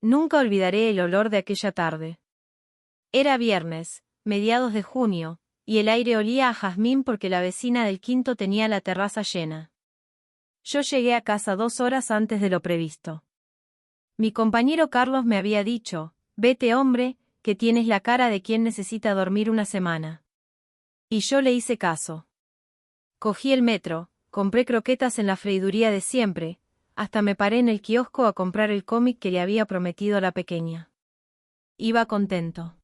Nunca olvidaré el olor de aquella tarde. Era viernes, mediados de junio, y el aire olía a jazmín porque la vecina del quinto tenía la terraza llena. Yo llegué a casa 2 horas antes de lo previsto. Mi compañero Carlos me había dicho, vete hombre, que tienes la cara de quien necesita dormir una semana. Y yo le hice caso. Cogí el metro, compré croquetas en la freiduría de siempre, hasta me paré en el kiosco a comprar el cómic que le había prometido a la pequeña. Iba contento.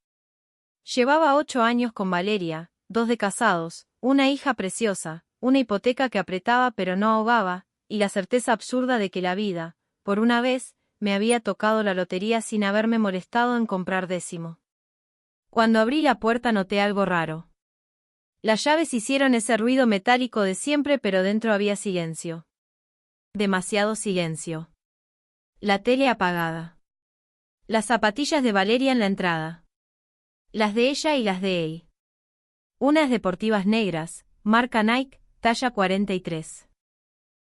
Llevaba 8 años con Valeria, 2 de casados, una hija preciosa, una hipoteca que apretaba pero no ahogaba, y la certeza absurda de que la vida, por una vez, me había tocado la lotería sin haberme molestado en comprar décimo. Cuando abrí la puerta noté algo raro. Las llaves hicieron ese ruido metálico de siempre, pero dentro había silencio. Demasiado silencio. La tele apagada. Las zapatillas de Valeria en la entrada. Las de ella y las de él. Unas deportivas negras, marca Nike, talla 43.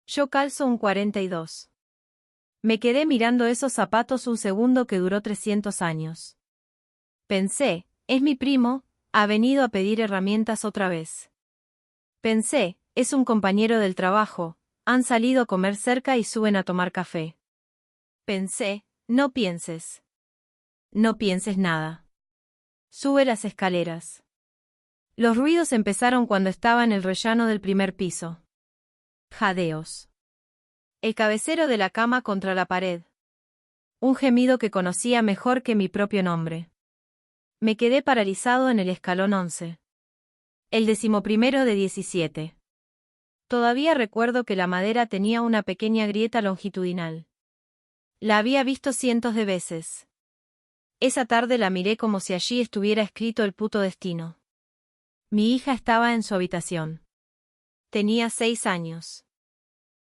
Yo calzo un 42. Me quedé mirando esos zapatos un segundo que duró 300 años. Pensé, es mi primo, ha venido a pedir herramientas otra vez. Pensé, es un compañero del trabajo, han salido a comer cerca y suben a tomar café. Pensé, no pienses. No pienses nada. Sube las escaleras. Los ruidos empezaron cuando estaba en el rellano del primer piso. Jadeos. El cabecero de la cama contra la pared. Un gemido que conocía mejor que mi propio nombre. Me quedé paralizado en el escalón 11. El 11º de 17. Todavía recuerdo que la madera tenía una pequeña grieta longitudinal. La había visto cientos de veces. Esa tarde la miré como si allí estuviera escrito el puto destino. Mi hija estaba en su habitación. Tenía 6 años.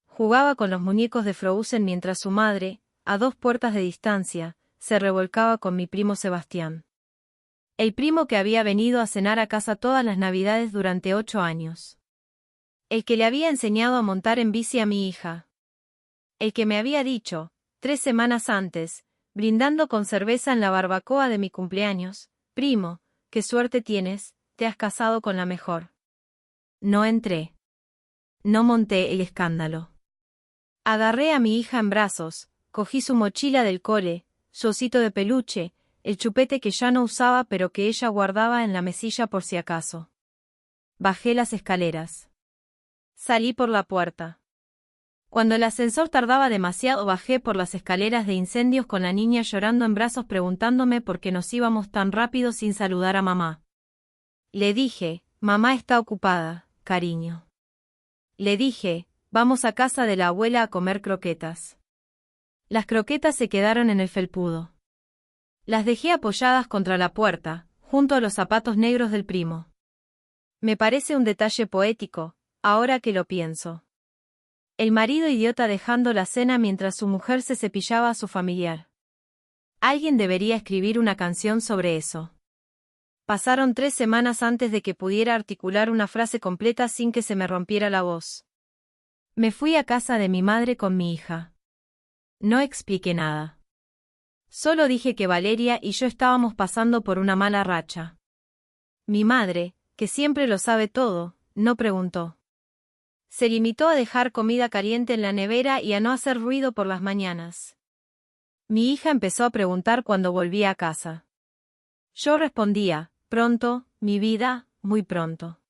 Jugaba con los muñecos de Frozen mientras su madre, a 2 puertas de distancia, se revolcaba con mi primo Sebastián. El primo que había venido a cenar a casa todas las navidades durante 8 años. El que le había enseñado a montar en bici a mi hija. El que me había dicho, 3 semanas antes, brindando con cerveza en la barbacoa de mi cumpleaños, primo, qué suerte tienes, te has casado con la mejor. No entré. No monté el escándalo. Agarré a mi hija en brazos, cogí su mochila del cole, su osito de peluche, el chupete que ya no usaba pero que ella guardaba en la mesilla por si acaso. Bajé las escaleras. Salí por la puerta. Cuando el ascensor tardaba demasiado bajé por las escaleras de incendios con la niña llorando en brazos preguntándome por qué nos íbamos tan rápido sin saludar a mamá. Le dije, mamá está ocupada, cariño. Le dije, vamos a casa de la abuela a comer croquetas. Las croquetas se quedaron en el felpudo. Las dejé apoyadas contra la puerta, junto a los zapatos negros del primo. Me parece un detalle poético, ahora que lo pienso. El marido idiota dejando la cena mientras su mujer se cepillaba a su familiar. Alguien debería escribir una canción sobre eso. Pasaron 3 semanas antes de que pudiera articular una frase completa sin que se me rompiera la voz. Me fui a casa de mi madre con mi hija. No expliqué nada. Solo dije que Valeria y yo estábamos pasando por una mala racha. Mi madre, que siempre lo sabe todo, no preguntó. Se limitó a dejar comida caliente en la nevera y a no hacer ruido por las mañanas. Mi hija empezó a preguntar cuando volvía a casa. Yo respondía, pronto, mi vida, muy pronto.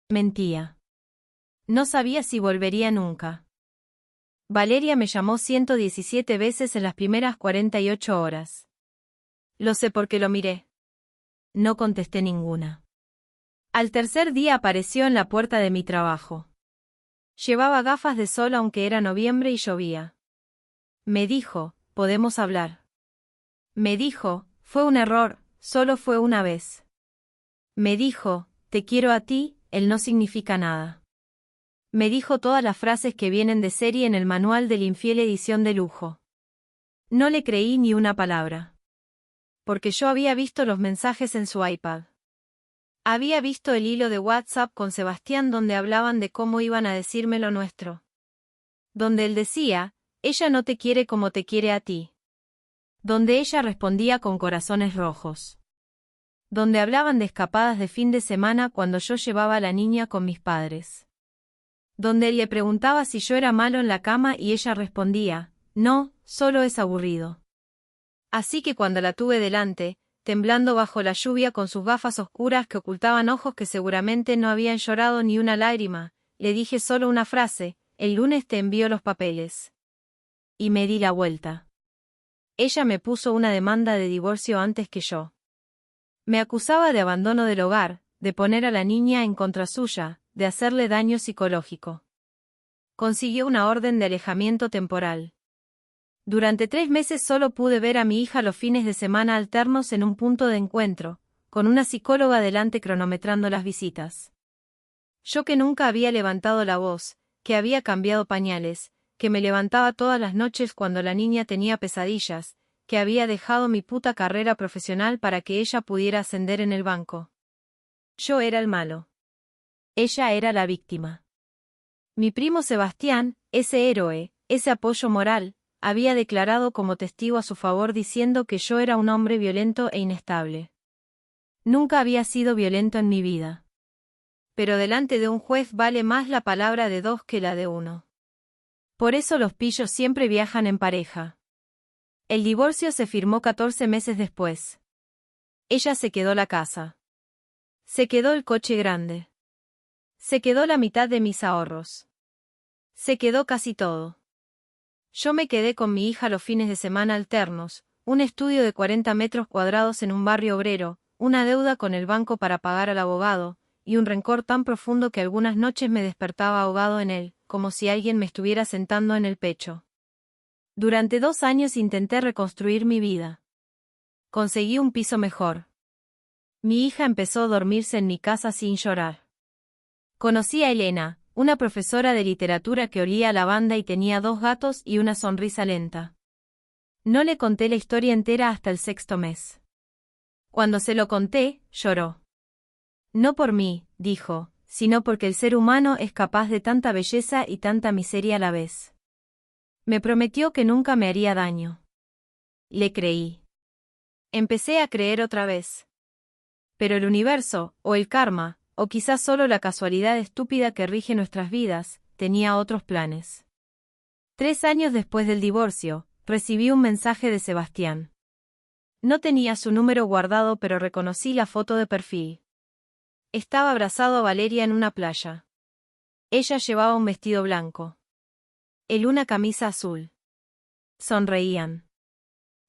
Mentía. No sabía si volvería nunca. Valeria me llamó 117 veces en las primeras 48 horas. Lo sé porque lo miré. No contesté ninguna. Al tercer día apareció en la puerta de mi trabajo. Llevaba gafas de sol aunque era noviembre y llovía. Me dijo, ¿podemos hablar? Me dijo, fue un error, solo fue una vez. Me dijo, te quiero a ti, él no significa nada. Me dijo todas las frases que vienen de serie en el manual del infiel edición de lujo. No le creí ni una palabra. Porque yo había visto los mensajes en su iPad. Había visto el hilo de WhatsApp con Sebastián donde hablaban de cómo iban a decirme lo nuestro. Donde él decía, ella no te quiere como te quiere a ti. donde ella respondía con corazones rojos, donde hablaban de escapadas de fin de semana cuando yo llevaba a la niña con mis padres, donde él le preguntaba si yo era malo en la cama y ella respondía, no, solo es aburrido. Así que cuando la tuve delante, temblando bajo la lluvia con sus gafas oscuras que ocultaban ojos que seguramente no habían llorado ni una lágrima, le dije solo una frase, el lunes te envío los papeles. Y me di la vuelta. Ella me puso una demanda de divorcio antes que yo. Me acusaba de abandono del hogar, de poner a la niña en contra suya, de hacerle daño psicológico. Consiguió una orden de alejamiento temporal. Durante 3 meses solo pude ver a mi hija los fines de semana alternos en un punto de encuentro, con una psicóloga delante cronometrando las visitas. Yo que nunca había levantado la voz, que había cambiado pañales, que me levantaba todas las noches cuando la niña tenía pesadillas, que había dejado mi puta carrera profesional para que ella pudiera ascender en el banco. Yo era el malo. Ella era la víctima. Mi primo Sebastián, ese héroe, ese apoyo moral, había declarado como testigo a su favor diciendo que yo era un hombre violento e inestable. Nunca había sido violento en mi vida. Pero delante de un juez vale más la palabra de 2 que la de 1. Por eso los pillos siempre viajan en pareja. El divorcio se firmó 14 meses después. Ella se quedó la casa. Se quedó el coche grande. Se quedó la mitad de mis ahorros. Se quedó casi todo. Yo me quedé con mi hija los fines de semana alternos, un estudio de 40 metros cuadrados en un barrio obrero, una deuda con el banco para pagar al abogado, y un rencor tan profundo que algunas noches me despertaba ahogado en él, como si alguien me estuviera sentando en el pecho. Durante 2 años intenté reconstruir mi vida. Conseguí un piso mejor. Mi hija empezó a dormirse en mi casa sin llorar. Conocí a Elena, una profesora de literatura que olía a lavanda y tenía 2 gatos y una sonrisa lenta. No le conté la historia entera hasta el 6.º mes. Cuando se lo conté, lloró. No por mí, dijo, sino porque el ser humano es capaz de tanta belleza y tanta miseria a la vez. Me prometió que nunca me haría daño. Le creí. Empecé a creer otra vez. Pero el universo, o el karma, o quizás solo la casualidad estúpida que rige nuestras vidas, tenía otros planes. 3 años después del divorcio, recibí un mensaje de Sebastián. No tenía su número guardado pero reconocí la foto de perfil. Estaba abrazado a Valeria en una playa. Ella llevaba un vestido blanco. Él una camisa azul. Sonreían.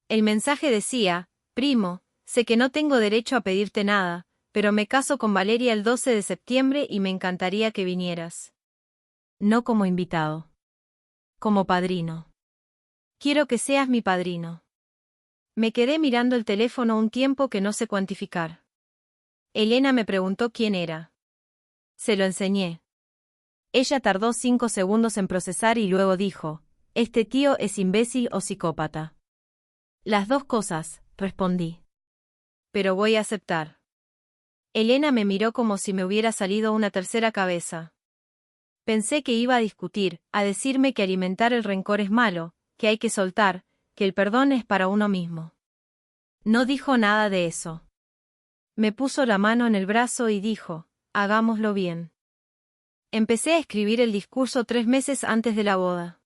El mensaje decía, primo, sé que no tengo derecho a pedirte nada, pero me caso con Valeria el 12 de septiembre y me encantaría que vinieras. No como invitado. Como padrino. Quiero que seas mi padrino. Me quedé mirando el teléfono un tiempo que no sé cuantificar. Elena me preguntó quién era. Se lo enseñé. Ella tardó 5 segundos en procesar y luego dijo, este tío es imbécil o psicópata. Las 2 cosas, respondí. Pero voy a aceptar. Elena me miró como si me hubiera salido una tercera cabeza. Pensé que iba a discutir, a decirme que alimentar el rencor es malo, que hay que soltar, que el perdón es para uno mismo. No dijo nada de eso. Me puso la mano en el brazo y dijo, hagámoslo bien. Empecé a escribir el discurso 3 meses antes de la boda.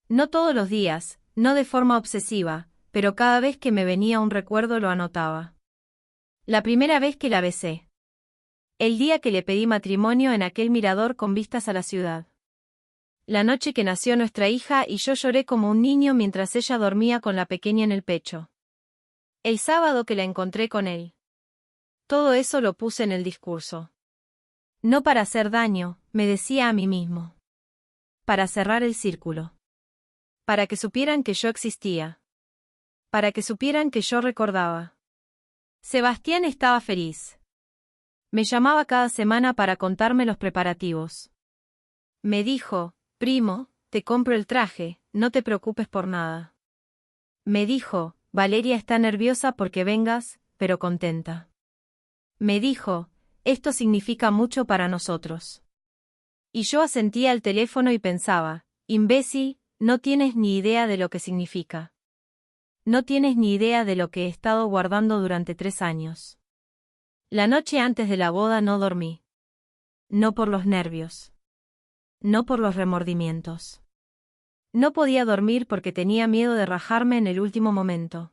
No todos los días, no de forma obsesiva, pero cada vez que me venía un recuerdo lo anotaba. La primera vez que la besé. El día que le pedí matrimonio en aquel mirador con vistas a la ciudad. La noche que nació nuestra hija y yo lloré como un niño mientras ella dormía con la pequeña en el pecho. El sábado que la encontré con él. Todo eso lo puse en el discurso. No para hacer daño, me decía a mí mismo. Para cerrar el círculo. Para que supieran que yo existía. Para que supieran que yo recordaba. Sebastián estaba feliz. Me llamaba cada semana para contarme los preparativos. Me dijo, primo, te compro el traje, no te preocupes por nada. Me dijo, Valeria está nerviosa porque vengas, pero contenta. Me dijo, esto significa mucho para nosotros. Y yo asentía al teléfono y pensaba, imbécil, no tienes ni idea de lo que significa. No tienes ni idea de lo que he estado guardando durante 3 años. La noche antes de la boda no dormí. No por los nervios. No por los remordimientos. No podía dormir porque tenía miedo de rajarme en el último momento.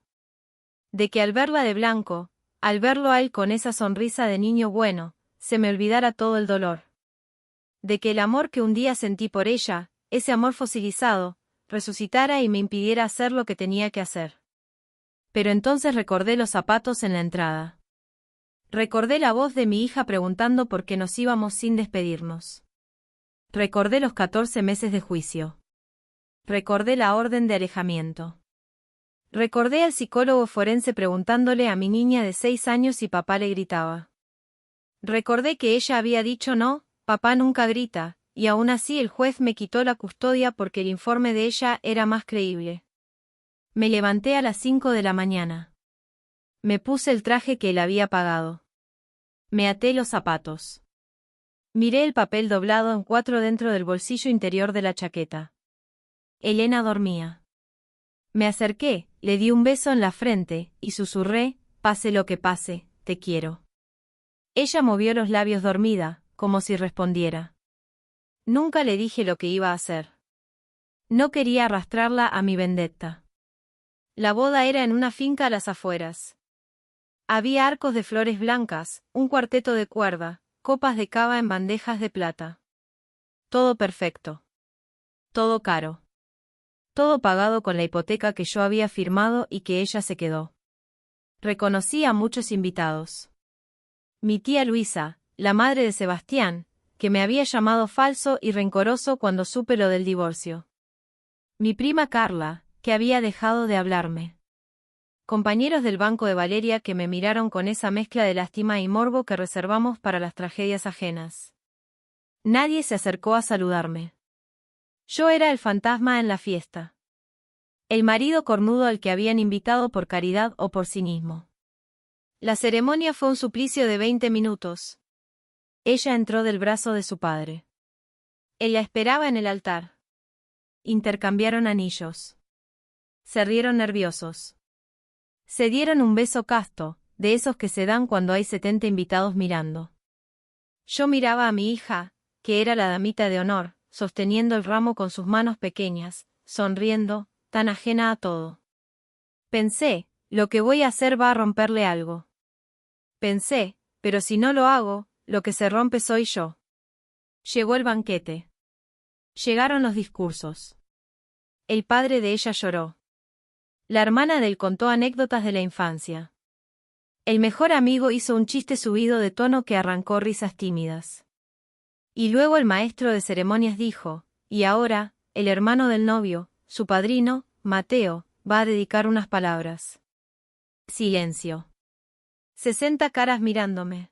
De que al verla de blanco, al verlo a él con esa sonrisa de niño bueno, se me olvidara todo el dolor. De que el amor que un día sentí por ella, ese amor fosilizado, resucitara y me impidiera hacer lo que tenía que hacer. Pero entonces recordé los zapatos en la entrada. Recordé la voz de mi hija preguntando por qué nos íbamos sin despedirnos. Recordé los 14 meses de juicio. Recordé la orden de alejamiento. Recordé al psicólogo forense preguntándole a mi niña de 6 años si papá le gritaba. Recordé que ella había dicho no, papá nunca grita, y aún así el juez me quitó la custodia porque el informe de ella era más creíble. Me levanté a las 5 de la mañana. Me puse el traje que él había pagado. Me até los zapatos. Miré el papel doblado en 4 dentro del bolsillo interior de la chaqueta. Elena dormía. Me acerqué, le di un beso en la frente, y susurré, pase lo que pase, te quiero. Ella movió los labios dormida, como si respondiera. Nunca le dije lo que iba a hacer. No quería arrastrarla a mi vendetta. La boda era en una finca a las afueras. Había arcos de flores blancas, un cuarteto de cuerda, copas de cava en bandejas de plata. Todo perfecto. Todo caro. Todo pagado con la hipoteca que yo había firmado y que ella se quedó. Reconocí a muchos invitados. Mi tía Luisa, la madre de Sebastián, que me había llamado falso y rencoroso cuando supe lo del divorcio. Mi prima Carla, que había dejado de hablarme. Compañeros del banco de Valeria que me miraron con esa mezcla de lástima y morbo que reservamos para las tragedias ajenas. Nadie se acercó a saludarme. Yo era el fantasma en la fiesta. El marido cornudo al que habían invitado por caridad o por cinismo. La ceremonia fue un suplicio de 20 minutos. Ella entró del brazo de su padre. Él la esperaba en el altar. Intercambiaron anillos. Se rieron nerviosos. Se dieron un beso casto, de esos que se dan cuando hay 70 invitados mirando. Yo miraba a mi hija, que era la damita de honor, sosteniendo el ramo con sus manos pequeñas, sonriendo, tan ajena a todo. Pensé, lo que voy a hacer va a romperle algo. Pensé, pero si no lo hago, lo que se rompe soy yo. Llegó el banquete. Llegaron los discursos. El padre de ella lloró. La hermana de él contó anécdotas de la infancia. El mejor amigo hizo un chiste subido de tono que arrancó risas tímidas. Y luego el maestro de ceremonias dijo, y ahora, el hermano del novio, su padrino, Mateo, va a dedicar unas palabras. Silencio. 60 caras mirándome.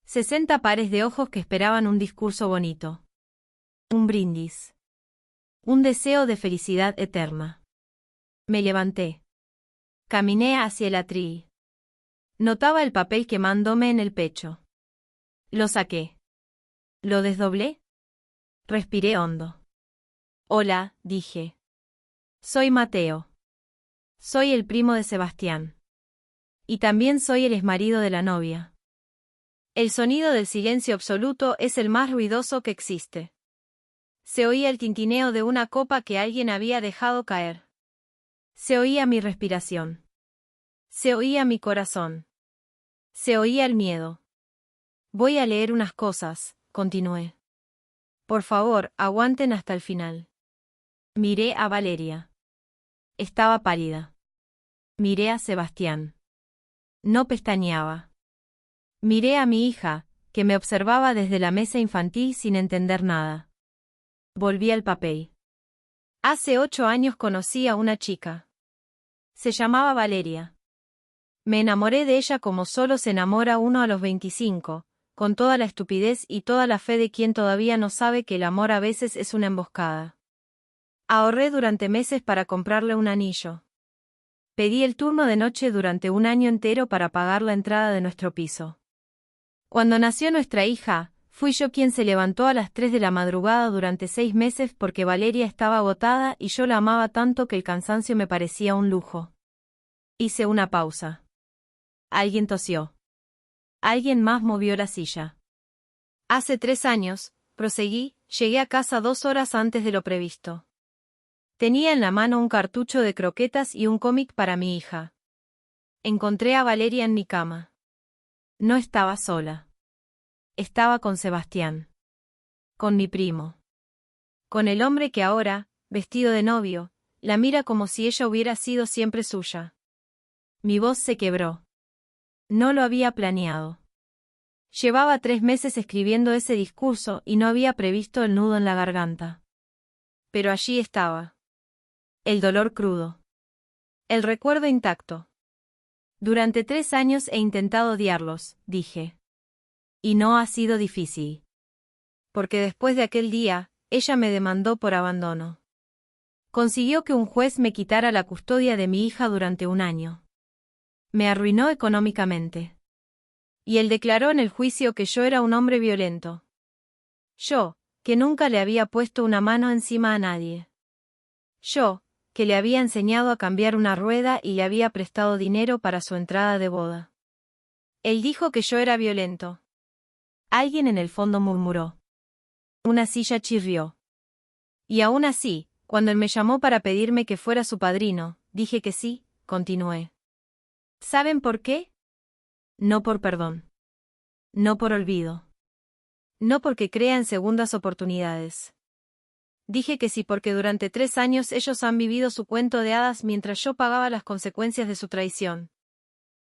60 pares de ojos que esperaban un discurso bonito. Un brindis. Un deseo de felicidad eterna. Me levanté. Caminé hacia el atril. Notaba el papel quemándome en el pecho. Lo saqué. ¿Lo desdoblé? Respiré hondo. Hola, dije. Soy Mateo. Soy el primo de Sebastián. Y también soy el exmarido de la novia. El sonido del silencio absoluto es el más ruidoso que existe. Se oía el tintineo de una copa que alguien había dejado caer. Se oía mi respiración. Se oía mi corazón. Se oía el miedo. Voy a leer unas cosas, continué. Por favor, aguanten hasta el final. Miré a Valeria. Estaba pálida. Miré a Sebastián. No pestañeaba. Miré a mi hija, que me observaba desde la mesa infantil sin entender nada. Volví al papel. Hace 8 años conocí a una chica. Se llamaba Valeria. Me enamoré de ella como solo se enamora uno a los 25, con toda la estupidez y toda la fe de quien todavía no sabe que el amor a veces es una emboscada. Ahorré durante meses para comprarle un anillo. Pedí el turno de noche durante un año entero para pagar la entrada de nuestro piso. Cuando nació nuestra hija, fui yo quien se levantó a las 3 de la madrugada durante 6 meses porque Valeria estaba agotada y yo la amaba tanto que el cansancio me parecía un lujo. Hice una pausa. Alguien tosió. Alguien más movió la silla. Hace 3 años, proseguí, llegué a casa 2 horas antes de lo previsto. Tenía en la mano un cartucho de croquetas y un cómic para mi hija. Encontré a Valeria en mi cama. No estaba sola. Estaba con Sebastián. Con mi primo. Con el hombre que ahora, vestido de novio, la mira como si ella hubiera sido siempre suya. Mi voz se quebró. No lo había planeado. Llevaba 3 meses escribiendo ese discurso y no había previsto el nudo en la garganta. Pero allí estaba. El dolor crudo. El recuerdo intacto. Durante 3 años he intentado odiarlos, dije. Y no ha sido difícil. Porque después de aquel día, ella me demandó por abandono. Consiguió que un juez me quitara la custodia de mi hija durante 1 año. Me arruinó económicamente. Y él declaró en el juicio que yo era un hombre violento. Yo, que nunca le había puesto una mano encima a nadie. Yo, que le había enseñado a cambiar una rueda y le había prestado dinero para su entrada de boda. Él dijo que yo era violento. Alguien en el fondo murmuró. Una silla chirrió. Y aún así, cuando él me llamó para pedirme que fuera su padrino, dije que sí, continué. ¿Saben por qué? No por perdón. No por olvido. No porque crea en segundas oportunidades. Dije que sí porque durante 3 años ellos han vivido su cuento de hadas mientras yo pagaba las consecuencias de su traición.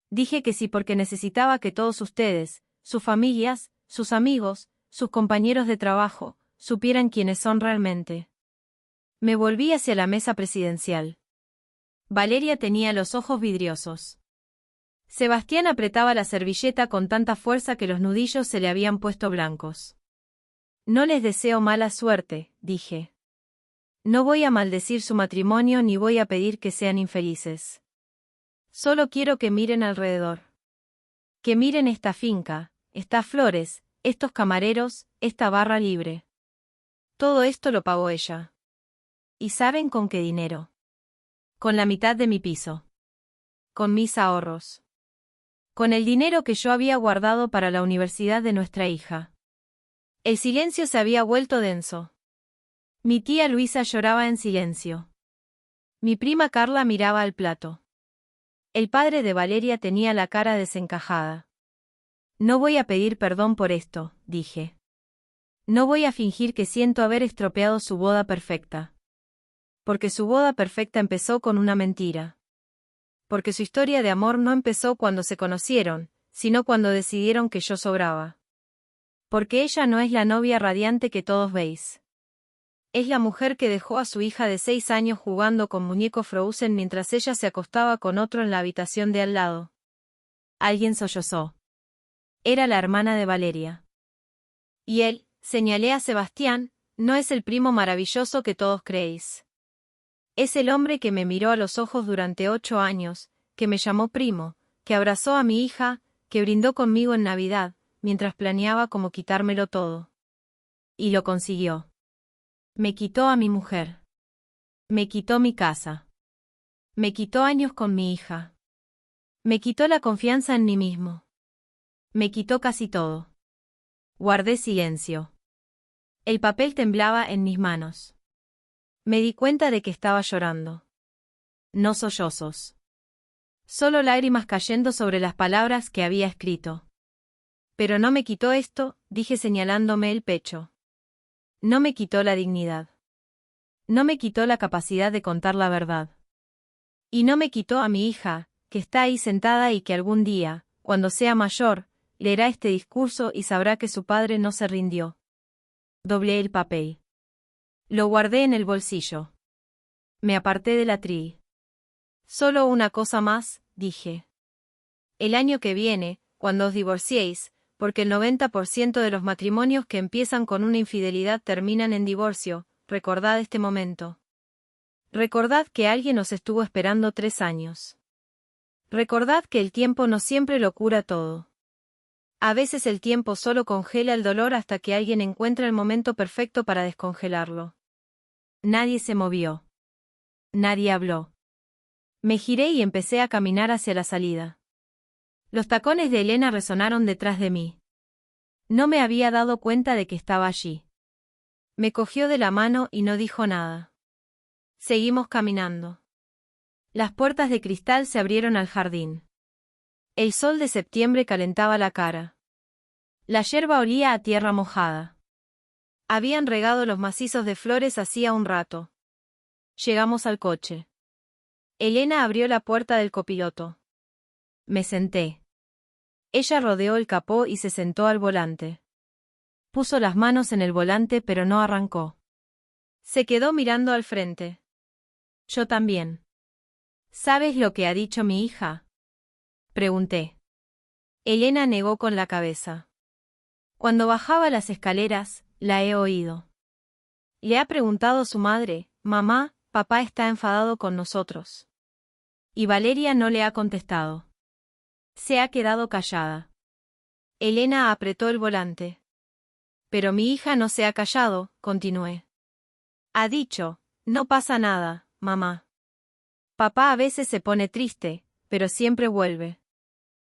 Dije que sí porque necesitaba que todos ustedes, sus familias, sus amigos, sus compañeros de trabajo, supieran quiénes son realmente. Me volví hacia la mesa presidencial. Valeria tenía los ojos vidriosos. Sebastián apretaba la servilleta con tanta fuerza que los nudillos se le habían puesto blancos. No les deseo mala suerte, dije. No voy a maldecir su matrimonio ni voy a pedir que sean infelices. Solo quiero que miren alrededor. Que miren esta finca, estas flores, estos camareros, esta barra libre. Todo esto lo pagó ella. ¿Y saben con qué dinero? Con la mitad de mi piso. Con mis ahorros. Con el dinero que yo había guardado para la universidad de nuestra hija. El silencio se había vuelto denso. Mi tía Luisa lloraba en silencio. Mi prima Carla miraba al plato. El padre de Valeria tenía la cara desencajada. No voy a pedir perdón por esto, dije. No voy a fingir que siento haber estropeado su boda perfecta. Porque su boda perfecta empezó con una mentira. Porque su historia de amor no empezó cuando se conocieron, sino cuando decidieron que yo sobraba. Porque ella no es la novia radiante que todos veis. Es la mujer que dejó a su hija de 6 años jugando con muñeco Frozen mientras ella se acostaba con otro en la habitación de al lado. Alguien sollozó. Era la hermana de Valeria. Y él, señalé a Sebastián, no es el primo maravilloso que todos creéis. Es el hombre que me miró a los ojos durante 8 años, que me llamó primo, que abrazó a mi hija, que brindó conmigo en Navidad, mientras planeaba cómo quitármelo todo. Y lo consiguió. Me quitó a mi mujer. Me quitó mi casa. Me quitó años con mi hija. Me quitó la confianza en mí mismo. Me quitó casi todo. Guardé silencio. El papel temblaba en mis manos. Me di cuenta de que estaba llorando. No sollozos. Solo lágrimas cayendo sobre las palabras que había escrito. Pero no me quitó esto, dije señalándome el pecho. No me quitó la dignidad. No me quitó la capacidad de contar la verdad. Y no me quitó a mi hija, que está ahí sentada y que algún día, cuando sea mayor, leerá este discurso y sabrá que su padre no se rindió. Doblé el papel. Lo guardé en el bolsillo. Me aparté del atril. Solo una cosa más, dije. El año que viene, cuando os divorciéis, porque el 90% de los matrimonios que empiezan con una infidelidad terminan en divorcio, recordad este momento. Recordad que alguien os estuvo esperando 3 años. Recordad que el tiempo no siempre lo cura todo. A veces el tiempo solo congela el dolor hasta que alguien encuentra el momento perfecto para descongelarlo. Nadie se movió. Nadie habló. Me giré y empecé a caminar hacia la salida. Los tacones de Elena resonaron detrás de mí. No me había dado cuenta de que estaba allí. Me cogió de la mano y no dijo nada. Seguimos caminando. Las puertas de cristal se abrieron al jardín. El sol de septiembre calentaba la cara. La yerba olía a tierra mojada. Habían regado los macizos de flores hacía un rato. Llegamos al coche. Elena abrió la puerta del copiloto. Me senté. Ella rodeó el capó y se sentó al volante. Puso las manos en el volante pero no arrancó. Se quedó mirando al frente. Yo también. ¿Sabes lo que ha dicho mi hija? Pregunté. Elena negó con la cabeza. Cuando bajaba las escaleras, la he oído. Le ha preguntado su madre, mamá, papá está enfadado con nosotros. Y Valeria no le ha contestado. Se ha quedado callada. Elena apretó el volante. Pero mi hija no se ha callado, continué. Ha dicho, no pasa nada, mamá. Papá a veces se pone triste, pero siempre vuelve.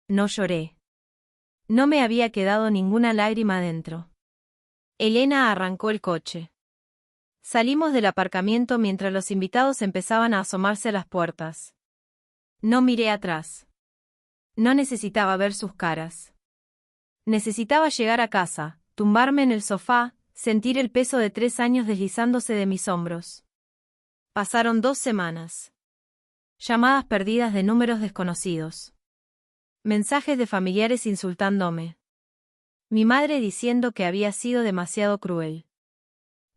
No lloré. No me había quedado ninguna lágrima dentro. Elena arrancó el coche. Salimos del aparcamiento mientras los invitados empezaban a asomarse a las puertas. No miré atrás. No necesitaba ver sus caras. Necesitaba llegar a casa, tumbarme en el sofá, sentir el peso de 3 años deslizándose de mis hombros. Pasaron 2 semanas. Llamadas perdidas de números desconocidos. Mensajes de familiares insultándome. Mi madre diciendo que había sido demasiado cruel.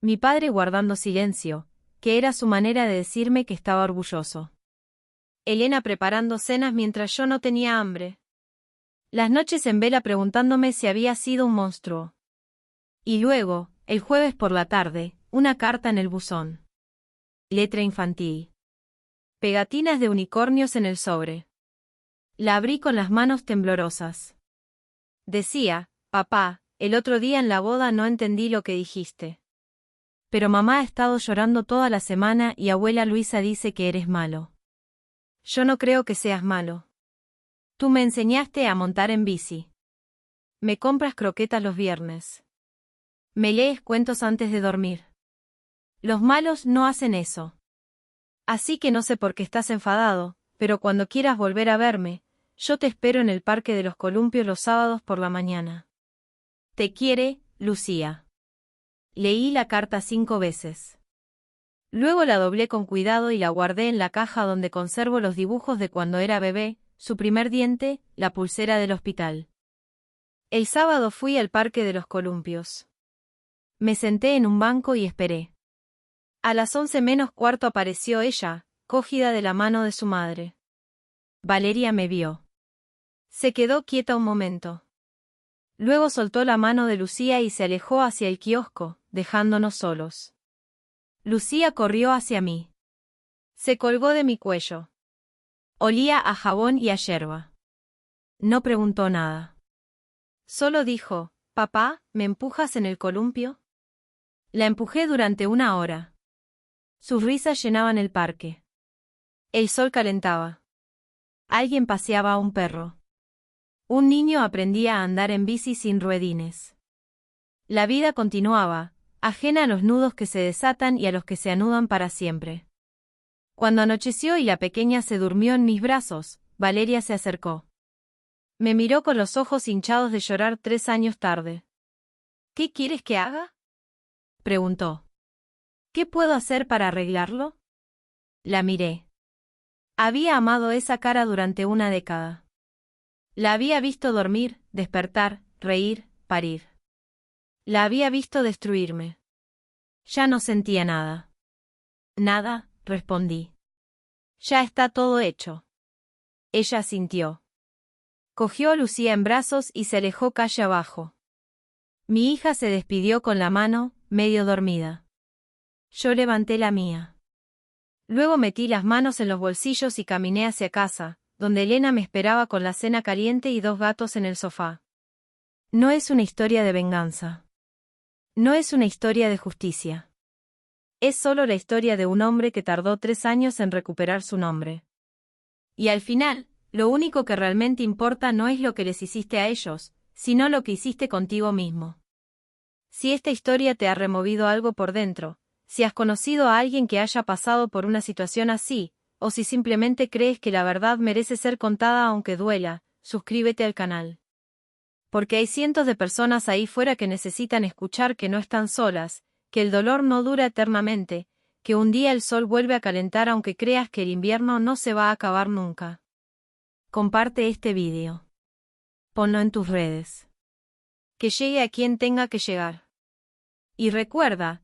Mi padre guardando silencio, que era su manera de decirme que estaba orgulloso. Elena preparando cenas mientras yo no tenía hambre. Las noches en vela preguntándome si había sido un monstruo. Y luego, el jueves por la tarde, una carta en el buzón. Letra infantil. Pegatinas de unicornios en el sobre. La abrí con las manos temblorosas. Decía, papá, el otro día en la boda no entendí lo que dijiste. Pero mamá ha estado llorando toda la semana y abuela Luisa dice que eres malo. Yo no creo que seas malo. Tú me enseñaste a montar en bici. Me compras croquetas los viernes. Me lees cuentos antes de dormir. Los malos no hacen eso. Así que no sé por qué estás enfadado, pero cuando quieras volver a verme, yo te espero en el Parque de los Columpios los sábados por la mañana. Te quiere, Lucía. Leí la carta 5 veces. Luego la doblé con cuidado y la guardé en la caja donde conservo los dibujos de cuando era bebé, su primer diente, la pulsera del hospital. El sábado fui al Parque de los Columpios. Me senté en un banco y esperé. A las 11 menos cuarto apareció ella, cogida de la mano de su madre. Valeria me vio. Se quedó quieta un momento. Luego soltó la mano de Lucía y se alejó hacia el kiosco, dejándonos solos. Lucía corrió hacia mí. Se colgó de mi cuello. Olía a jabón y a yerba. No preguntó nada. Solo dijo, papá, ¿me empujas en el columpio? La empujé durante 1 hora. Sus risas llenaban el parque. El sol calentaba. Alguien paseaba a un perro. Un niño aprendía a andar en bici sin ruedines. La vida continuaba, ajena a los nudos que se desatan y a los que se anudan para siempre. Cuando anocheció y la pequeña se durmió en mis brazos, Valeria se acercó. Me miró con los ojos hinchados de llorar 3 años tarde. ¿Qué quieres que haga? Preguntó. ¿Qué puedo hacer para arreglarlo? La miré. Había amado esa cara durante 1 década. La había visto dormir, despertar, reír, parir. La había visto destruirme. Ya no sentía nada. Nada, respondí. Ya está todo hecho. Ella asintió. Cogió a Lucía en brazos y se alejó calle abajo. Mi hija se despidió con la mano, medio dormida. Yo levanté la mía. Luego metí las manos en los bolsillos y caminé hacia casa, donde Elena me esperaba con la cena caliente y 2 gatos en el sofá. No es una historia de venganza. No es una historia de justicia. Es solo la historia de un hombre que tardó 3 años en recuperar su nombre. Y al final, lo único que realmente importa no es lo que les hiciste a ellos, sino lo que hiciste contigo mismo. Si esta historia te ha removido algo por dentro, si has conocido a alguien que haya pasado por una situación así, o si simplemente crees que la verdad merece ser contada aunque duela, suscríbete al canal. Porque hay cientos de personas ahí fuera que necesitan escuchar que no están solas, que el dolor no dura eternamente, que un día el sol vuelve a calentar aunque creas que el invierno no se va a acabar nunca. Comparte este vídeo. Ponlo en tus redes. Que llegue a quien tenga que llegar. Y recuerda,